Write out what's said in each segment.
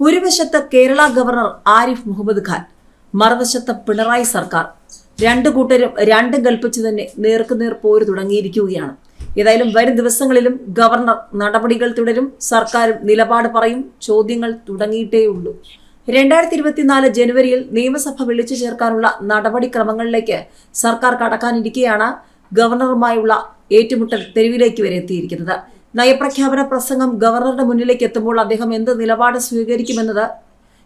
ഒരു വശത്ത് കേരള ഗവർണർ ആരിഫ് മുഹമ്മദ് ഖാൻ, മറുവശത്ത് പിണറായി സർക്കാർ. രണ്ടു കൂട്ടരും രണ്ടും കൽപ്പിച്ചു തന്നെ നേർക്കുനേർ പോര് തുടങ്ങിയിരിക്കുകയാണ്. ഏതായാലും വരും ദിവസങ്ങളിലും ഗവർണർ നടപടികൾ തുടരും, സർക്കാരും നിലപാട് പറയും. ചോദ്യങ്ങൾ തുടങ്ങിയിട്ടേയുള്ളൂ. 2024 ജനുവരിയിൽ നിയമസഭ വിളിച്ചു ചേർക്കാനുള്ള നടപടിക്രമങ്ങളിലേക്ക് സർക്കാർ കടക്കാനിരിക്കെയാണ് ഗവർണറുമായുള്ള ഏറ്റുമുട്ടൽ തെരുവിലേക്ക് വരെ എത്തിയിരിക്കുന്നത്. നയപ്രഖ്യാപന പ്രസംഗം ഗവർണറുടെ മുന്നിലേക്ക് എത്തുമ്പോൾ അദ്ദേഹം എന്ത് നിലപാട് സ്വീകരിക്കുമെന്നത്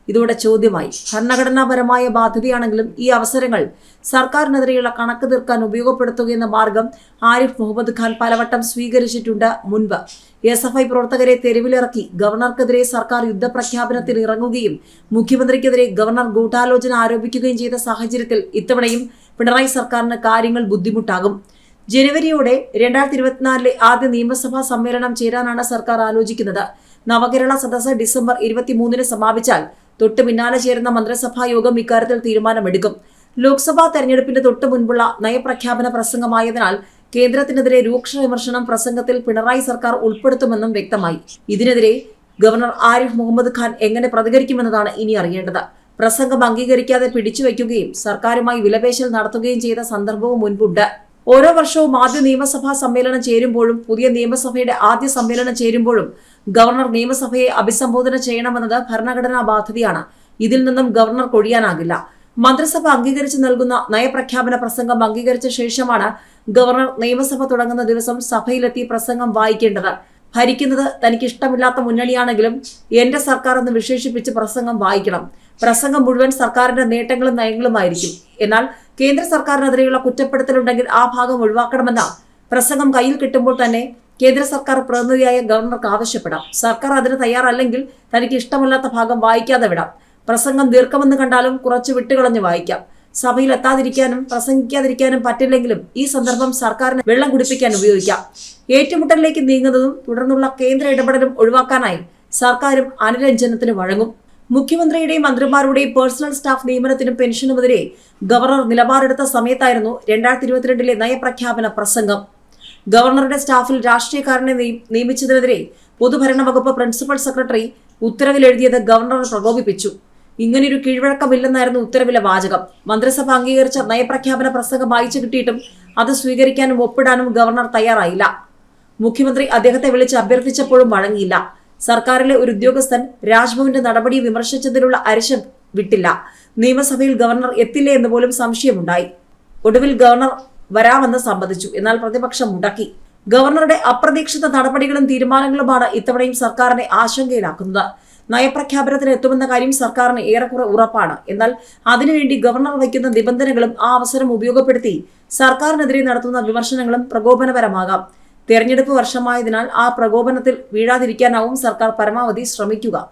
ഇതോടെ ചോദ്യമായി. ഭരണഘടനാപരമായ ബാധ്യതയാണെങ്കിലും ഈ അവസരങ്ങൾ സർക്കാരിനെതിരെയുള്ള കണക്ക് തീർക്കാൻ ഉപയോഗപ്പെടുത്തുകയെന്ന മാർഗം ആരിഫ് മുഹമ്മദ് ഖാൻ പലവട്ടം സ്വീകരിച്ചിട്ടുണ്ട്. മുൻപ് SFI പ്രവർത്തകരെ തെരുവിലിറക്കി ഗവർണർക്കെതിരെ സർക്കാർ യുദ്ധപ്രഖ്യാപനത്തിൽ ഇറങ്ങുകയും മുഖ്യമന്ത്രിക്കെതിരെ ഗവർണർ ഗൂഢാലോചന ആരോപിക്കുകയും ചെയ്ത സാഹചര്യത്തിൽ ഇത്തവണയും പിണറായി സർക്കാരിന് കാര്യങ്ങൾ ബുദ്ധിമുട്ടാകും. ജനുവരിയോടെ 2024 ആദ്യ നിയമസഭാ സമ്മേളനം ചേരാനാണ് സർക്കാർ ആലോചിക്കുന്നത്. നവകേരള സദസ്സ് ഡിസംബർ 23 സമാപിച്ചാൽ തൊട്ടു പിന്നാലെ ചേരുന്ന മന്ത്രിസഭാ യോഗം ഇക്കാര്യത്തിൽ തീരുമാനമെടുക്കും. ലോക്സഭാ തെരഞ്ഞെടുപ്പിന്റെ തൊട്ടു മുൻപുള്ള നയപ്രഖ്യാപന പ്രസംഗമായതിനാൽ കേന്ദ്രത്തിനെതിരെ രൂക്ഷ വിമർശനം പ്രസംഗത്തിൽ പിണറായി സർക്കാർ ഉൾപ്പെടുത്തുമെന്നും വ്യക്തമായി. ഇതിനെതിരെ ഗവർണർ ആരിഫ് മുഹമ്മദ് ഖാൻ എങ്ങനെ പ്രതികരിക്കുമെന്നതാണ് ഇനി അറിയേണ്ടത്. പ്രസംഗം അംഗീകരിക്കാതെ പിടിച്ചുവയ്ക്കുകയും സർക്കാരുമായി വിലപേശൽ നടത്തുകയും ചെയ്ത സന്ദർഭവും മുൻപുണ്ട്. ഓരോ വർഷവും ആദ്യ നിയമസഭാ സമ്മേളനം ചേരുമ്പോഴും പുതിയ നിയമസഭയുടെ ആദ്യ സമ്മേളനം ചേരുമ്പോഴും ഗവർണർ നിയമസഭയെ അഭിസംബോധന ചെയ്യണമെന്നത് ഭരണഘടനാ ബാധ്യതയാണ്. ഇതിൽ നിന്നും ഗവർണർ കൊഴിയാനാകില്ല. മന്ത്രിസഭ അംഗീകരിച്ചു നൽകുന്ന നയപ്രഖ്യാപന പ്രസംഗം അംഗീകരിച്ച ശേഷമാണ് ഗവർണർ നിയമസഭ തുടങ്ങുന്ന ദിവസം സഭയിലെത്തി പ്രസംഗം വായിക്കേണ്ടത്. ഭരിക്കുന്നത് തനിക്ക് ഇഷ്ടമില്ലാത്ത മുന്നണിയാണെങ്കിലും എന്റെ സർക്കാർ എന്ന് വിശേഷിപ്പിച്ച് പ്രസംഗം വായിക്കണം. പ്രസംഗം മുഴുവൻ സർക്കാരിന്റെ നേട്ടങ്ങളും നയങ്ങളുമായിരിക്കും. എന്നാൽ കേന്ദ്ര സർക്കാരിനെതിരെയുള്ള കുറ്റപ്പെടുത്തലുണ്ടെങ്കിൽ ആ ഭാഗം ഒഴിവാക്കണമെന്ന പ്രസംഗം കയ്യിൽ കിട്ടുമ്പോൾ തന്നെ കേന്ദ്ര സർക്കാർ പ്രതിനിധിയായ ഗവർണർക്ക് ആവശ്യപ്പെടാം. സർക്കാർ അതിന് തയ്യാറല്ലെങ്കിൽ തനിക്ക് ഇഷ്ടമല്ലാത്ത ഭാഗം വായിക്കാതെ വിടാം. പ്രസംഗം ദീർഘമെന്ന് കണ്ടാലും കുറച്ച് വിട്ടുകളഞ്ഞ് വായിക്കാം. സഭയിൽ എത്താതിരിക്കാനും പ്രസംഗിക്കാതിരിക്കാനും പറ്റില്ലെങ്കിലും ഈ സന്ദർഭം സർക്കാരിന് വെള്ളം കുടിപ്പിക്കാൻ ഉപയോഗിക്കാം. ഏറ്റുമുട്ടലിലേക്ക് നീങ്ങുന്നതും തുടർന്നുള്ള കേന്ദ്ര ഇടപെടലും ഒഴിവാക്കാനായി സർക്കാരും അനുരഞ്ജനത്തിന് വഴങ്ങും. മുഖ്യമന്ത്രിയുടെയും മന്ത്രിമാരുടെയും പേഴ്സണൽ സ്റ്റാഫ് നിയമനത്തിനും പെൻഷനുമെതിരെ ഗവർണർ നിലപാടെടുത്ത സമയത്തായിരുന്നു 2022 നയപ്രഖ്യാപന പ്രസംഗം. ഗവർണറുടെ സ്റ്റാഫിൽ രാഷ്ട്രീയക്കാരനെ നിയമിച്ചതിനെതിരെ പൊതുഭരണ വകുപ്പ് പ്രിൻസിപ്പൽ സെക്രട്ടറി ഉത്തരവിൽ എഴുതിയത് ഗവർണറെ പ്രകോപിപ്പിച്ചു. ഇങ്ങനെയൊരു കീഴ്വഴക്കമില്ലെന്നായിരുന്നു ഉത്തരവിലെ വാചകം. മന്ത്രിസഭ അംഗീകരിച്ച നയപ്രഖ്യാപന പ്രസംഗം വായിച്ചു കിട്ടിയിട്ടും അത് സ്വീകരിക്കാനും ഒപ്പിടാനും ഗവർണർ തയ്യാറായില്ല. മുഖ്യമന്ത്രി അദ്ദേഹത്തെ വിളിച്ച് അഭ്യർത്ഥിച്ചപ്പോഴും വഴങ്ങിയില്ല. സർക്കാരിലെ ഒരു ഉദ്യോഗസ്ഥൻ രാജ്ഭവന്റെ നടപടി വിമർശിച്ചതിലുള്ള അരിശം വിട്ടില്ല. നിയമസഭയിൽ ഗവർണർ എത്തില്ലേ എന്ന് പോലും സംശയമുണ്ടായി. ഒടുവിൽ ഗവർണർ വരാമെന്ന് സമ്മതിച്ചു. എന്നാൽ പ്രതിപക്ഷം മുടക്കി. ഗവർണറുടെ അപ്രതീക്ഷിത നടപടികളും തീരുമാനങ്ങളുമാണ് ഇത്തവണയും സർക്കാരിനെ ആശങ്കയിലാക്കുന്നത്. നയപ്രഖ്യാപനത്തിന് എത്തുമെന്ന കാര്യം സർക്കാരിന് ഏറെക്കുറെ ഉറപ്പാണ്. എന്നാൽ അതിനുവേണ്ടി ഗവർണർ വയ്ക്കുന്ന നിബന്ധനകളും ആ അവസരം ഉപയോഗപ്പെടുത്തി സർക്കാരിനെതിരെ നടത്തുന്ന വിമർശനങ്ങളും പ്രകോപനപരമാകാം. തെരഞ്ഞെടുപ്പ് വർഷമായതിനാൽ ആ പ്രകോപനത്തിൽ വീഴാതിരിക്കാനാവും സർക്കാർ പരമാവധി ശ്രമിക്കുക.